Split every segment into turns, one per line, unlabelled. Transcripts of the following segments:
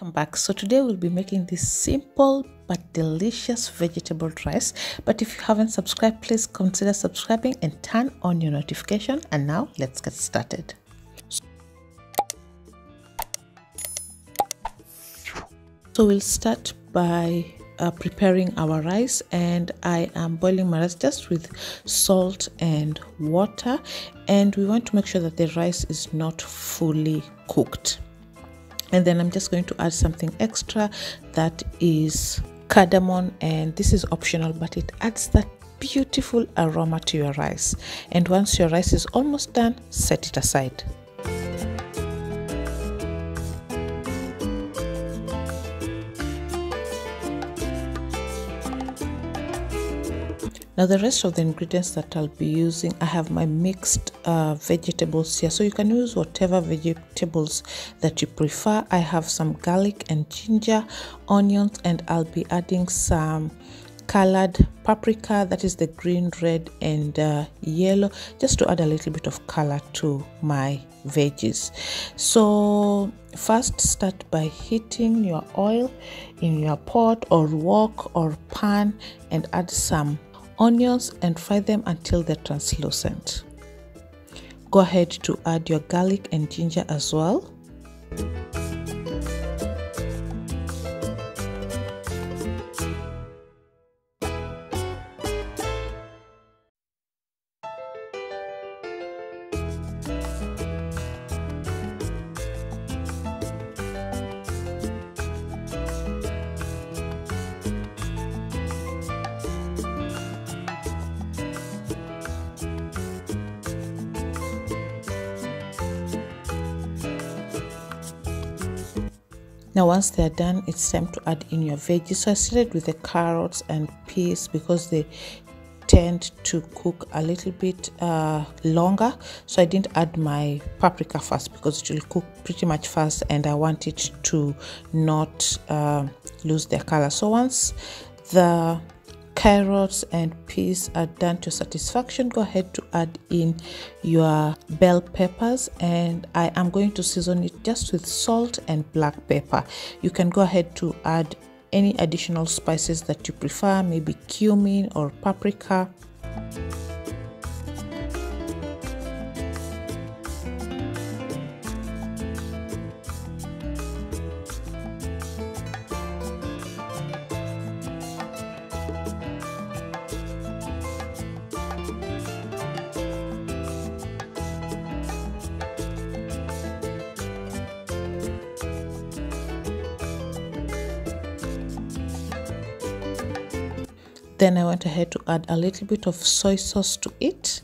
Welcome back. So today we'll be making this simple but delicious vegetable rice. But if you haven't subscribed, please consider subscribing and turn on your notification. And now let's get started. So we'll start by preparing our rice, and I am boiling my rice just with salt and water, and we want to make sure that the rice is not fully cooked. And then I'm just going to add something extra, that is cardamom, and this is optional, but it adds that beautiful aroma to your rice. And once your rice is almost done, set it aside. Now the rest of the ingredients that I'll be using, I have my mixed vegetables here, so you can use whatever vegetables that you prefer. I have some garlic and ginger, onions, and I'll be adding some colored paprika, that is the green, red, and yellow, just to add a little bit of color to my veggies. So first, start by heating your oil in your pot or wok or pan and add some onions and fry them until they're translucent. Go ahead to add your garlic and ginger as well. Now once they're done, it's time to add in your veggies. So I started with the carrots and peas because they tend to cook a little bit longer. So I didn't add my paprika first because it will cook pretty much fast and I want it to not lose their color. So once the carrots and peas are done to satisfaction, go ahead to add in your bell peppers, and I am going to season it just with salt and black pepper. You can go ahead to add any additional spices that you prefer, maybe cumin or paprika. Then I went ahead to add a little bit of soy sauce to it.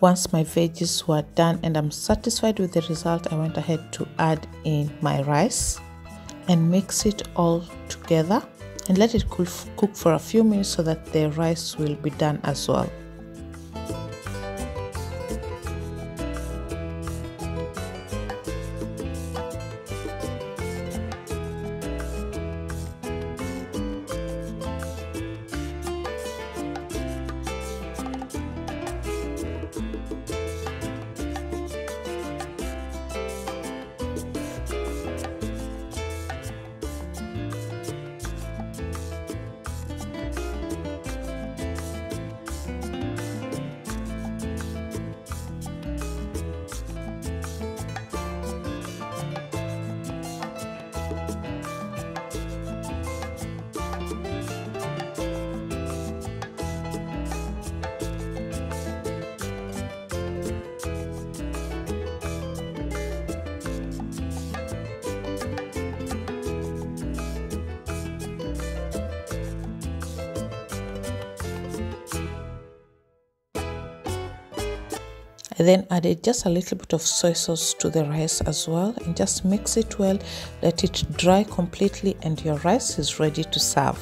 Once my veggies were done and I'm satisfied with the result, I went ahead to add in my rice and mix it all together and let it cook for a few minutes so that the rice will be done as well. I then added just a little bit of soy sauce to the rice as well, and just mix it well, let it dry completely, and your rice is ready to serve.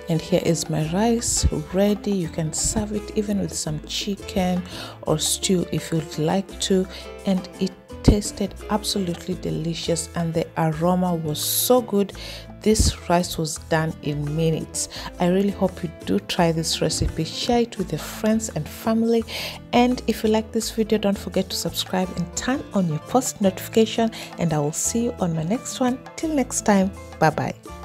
And here is my rice ready. You can serve it even with some chicken or stew if you'd like to, and it tasted absolutely delicious and the aroma was so good. This rice was done in minutes. I really hope you do try this recipe. Share it with your friends and family, and if you like this video, don't forget to subscribe and turn on your post notification, and I will see you on my next one. Till next time, bye bye.